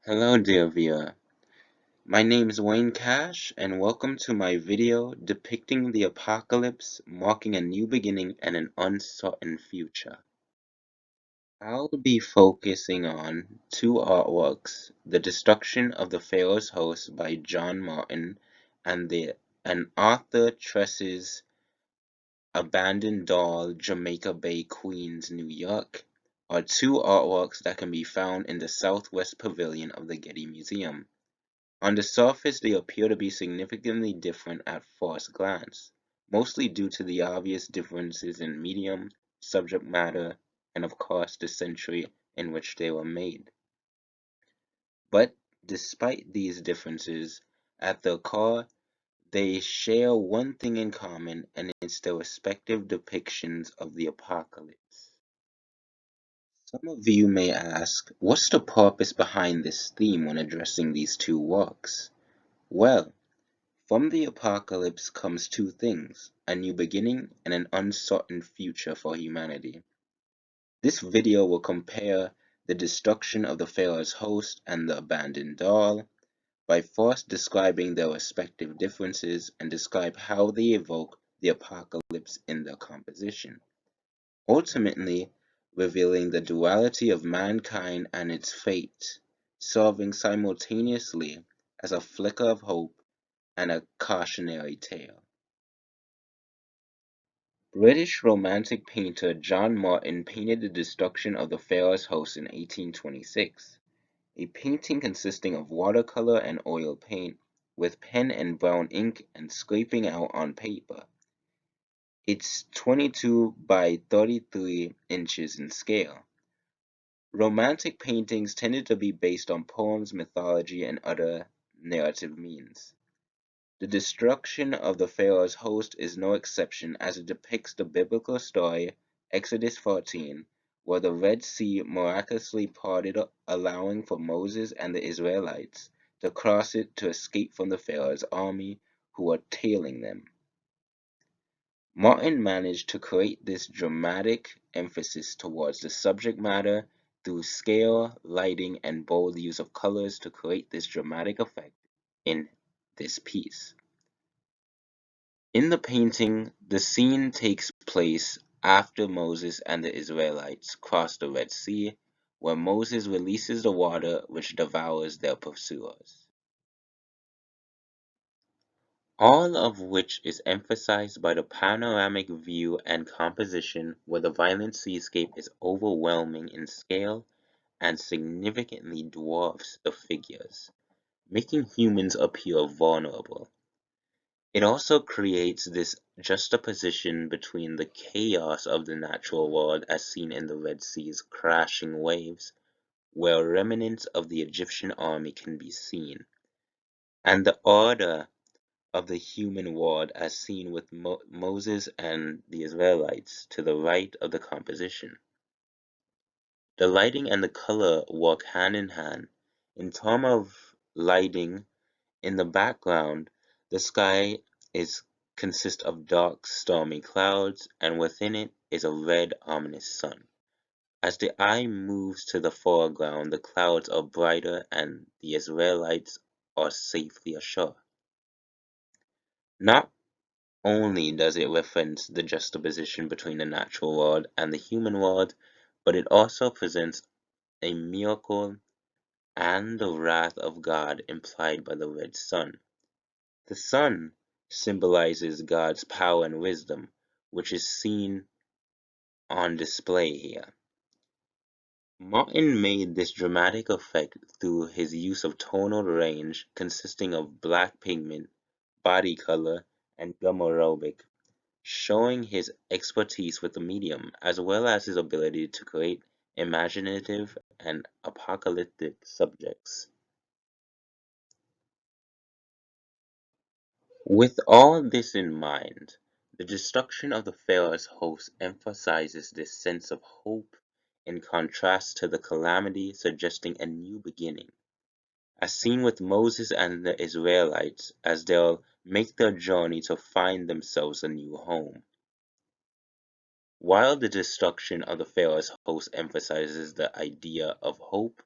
Hello dear viewer, my name is Wayne Cash and welcome to my video depicting the apocalypse marking a new beginning and an uncertain future. I'll be focusing on two artworks, The Destruction of the Pharaoh's Host by John Martin and Arthur Tress's Abandoned Doll, Jamaica Bay, Queens, New York, are two artworks that can be found in the Southwest Pavilion of the Getty Museum. On the surface they appear to be significantly different at first glance, mostly due to the obvious differences in medium, subject matter, and of course the century in which they were made. But despite these differences, at their core they share one thing in common, and it's their respective depictions of the apocalypse. Some of you may ask, what's the purpose behind this theme when addressing these two works? Well, from the apocalypse comes two things, a new beginning and an uncertain future for humanity. This video will compare the destruction of the Pharaoh's host and the abandoned doll by first describing their respective differences and describe how they evoke the apocalypse in their composition, ultimately revealing the duality of mankind and its fate, serving simultaneously as a flicker of hope and a cautionary tale. British Romantic painter John Martin painted The Destruction of the Pharaoh's Host in 1826, a painting consisting of watercolor and oil paint, with pen and brown ink and scraping out on paper. It's 22 by 33 inches in scale. Romantic paintings tended to be based on poems, mythology, and other narrative means. The destruction of the Pharaoh's host is no exception, as it depicts the biblical story, Exodus 14, where the Red Sea miraculously parted, allowing for Moses and the Israelites to cross it to escape from the Pharaoh's army, who were tailing them. Martin managed to create this dramatic emphasis towards the subject matter through scale, lighting, and bold use of colors to create this dramatic effect in this piece. In the painting, the scene takes place after Moses and the Israelites cross the Red Sea, where Moses releases the water which devours their pursuers. All of which is emphasized by the panoramic view and composition, where the violent seascape is overwhelming in scale and significantly dwarfs the figures, making humans appear vulnerable. It also creates this juxtaposition between the chaos of the natural world as seen in the Red Sea's crashing waves, where remnants of the Egyptian army can be seen, and the order of the human world as seen with Moses and the Israelites to the right of the composition. The lighting and the color work hand in hand. In terms of lighting, in the background, the sky consists of dark, stormy clouds, and within it is a red, ominous sun. As the eye moves to the foreground, the clouds are brighter and the Israelites are safely ashore. Not only does it reference the juxtaposition between the natural world and the human world, but it also presents a miracle and the wrath of God implied by the red sun. The sun symbolizes God's power and wisdom, which is seen on display here. Martin made this dramatic effect through his use of tonal range consisting of black pigment, body color, and gum aerobic, showing his expertise with the medium, as well as his ability to create imaginative and apocalyptic subjects. With all this in mind, the destruction of the Pharaoh's host emphasizes this sense of hope in contrast to the calamity, suggesting a new beginning, as seen with Moses and the Israelites as they'll make their journey to find themselves a new home. While the destruction of the Pharaoh's host emphasizes the idea of hope,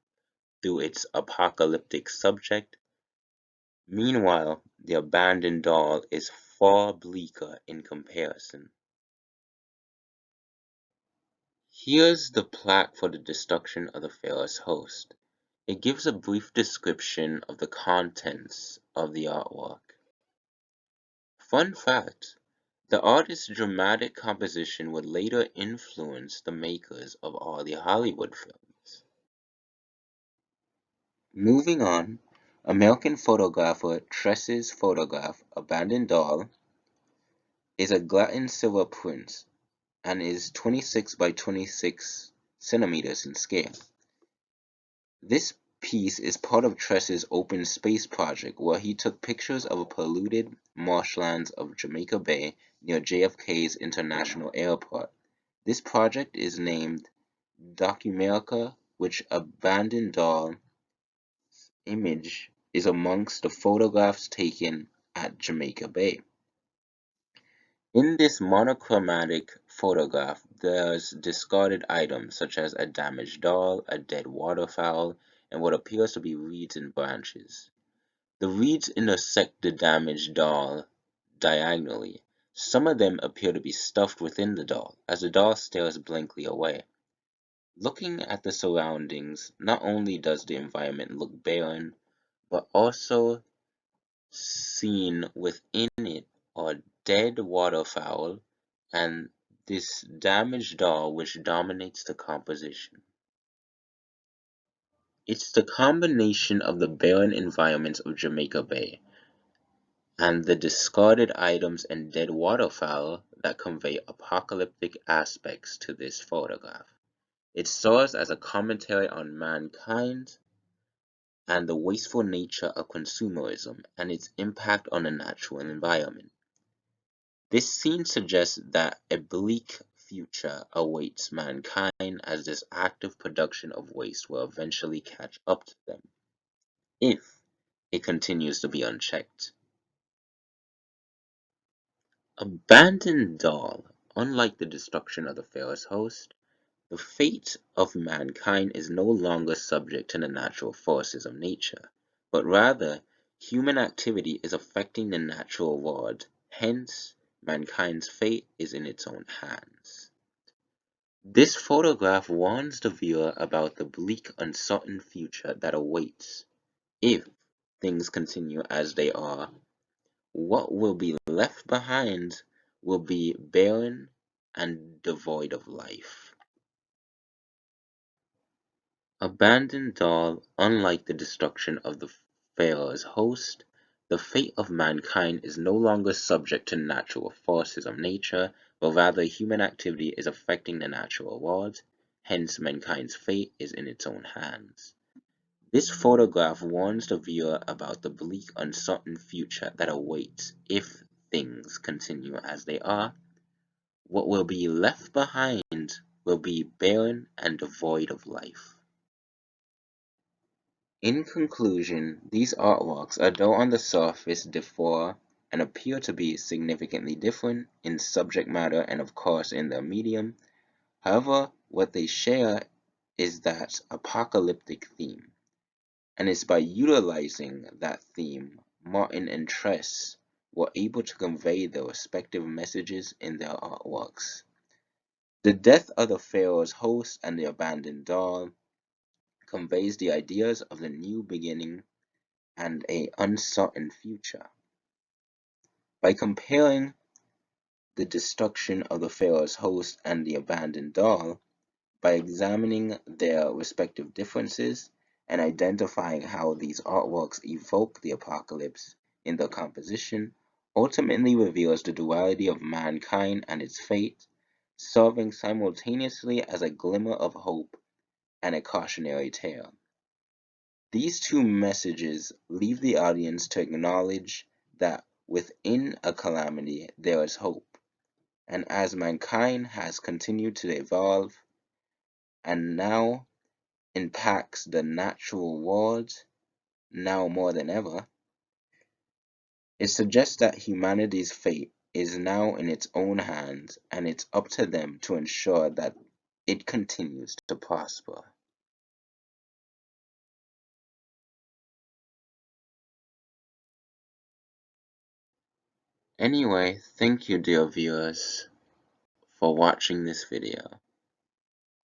through its apocalyptic subject. Meanwhile, the abandoned doll is far bleaker in comparison. Here's the plaque for the destruction of the Pharaoh's host. It gives a brief description of the contents of the artwork. Fun fact, the artist's dramatic composition would later influence the makers of all the Hollywood films. Moving on, American photographer Tress's photograph, Abandoned Doll, is a Glatin silver print and is 26 by 26 centimeters in scale. This piece is part of Tress's open space project where he took pictures of the polluted marshlands of Jamaica Bay near JFK's International Airport. This project is named Documerica, which Abandoned Doll image is amongst the photographs taken at Jamaica Bay. In this monochromatic photograph, there's discarded items such as a damaged doll, a dead waterfowl, and what appears to be reeds and branches. The reeds intersect the damaged doll diagonally. Some of them appear to be stuffed within the doll, as the doll stares blankly away. Looking at the surroundings, not only does the environment look barren, but also seen within it are dead waterfowl and this damaged doll which dominates the composition. It's the combination of the barren environments of Jamaica Bay and the discarded items and dead waterfowl that convey apocalyptic aspects to this photograph. It serves as a commentary on mankind and the wasteful nature of consumerism and its impact on the natural environment. This scene suggests that a bleak future awaits mankind as this active production of waste will eventually catch up to them, if it continues to be unchecked. Abandoned doll, unlike the destruction of the Pharaoh's host, the fate of mankind is no longer subject to the natural forces of nature, but rather human activity is affecting the natural world, hence mankind's fate is in its own hands. This photograph warns the viewer about the bleak, uncertain future that awaits if things continue as they are. What will be left behind will be barren and devoid of life. Abandoned doll, unlike the destruction of the Pharaoh's host, the fate of mankind is no longer subject to natural forces of nature, but rather human activity is affecting the natural world, hence mankind's fate is in its own hands. This photograph warns the viewer about the bleak, uncertain future that awaits if things continue as they are. What will be left behind will be barren and devoid of life. In conclusion, these artworks, although on the surface differ and appear to be significantly different in subject matter and of course in their medium, however, what they share is that apocalyptic theme. And it's by utilizing that theme, Martin and Tress were able to convey their respective messages in their artworks. The death of the Pharaoh's host and the abandoned doll conveys the ideas of the new beginning and an uncertain future. By comparing the destruction of the Pharaoh's host and the abandoned doll, by examining their respective differences and identifying how these artworks evoke the apocalypse in their composition, ultimately reveals the duality of mankind and its fate, serving simultaneously as a glimmer of hope and a cautionary tale. These two messages leave the audience to acknowledge that within a calamity there is hope, and as mankind has continued to evolve and now impacts the natural world, now more than ever, it suggests that humanity's fate is now in its own hands, and it's up to them to ensure that it continues to prosper. Anyway, thank you dear viewers for watching this video.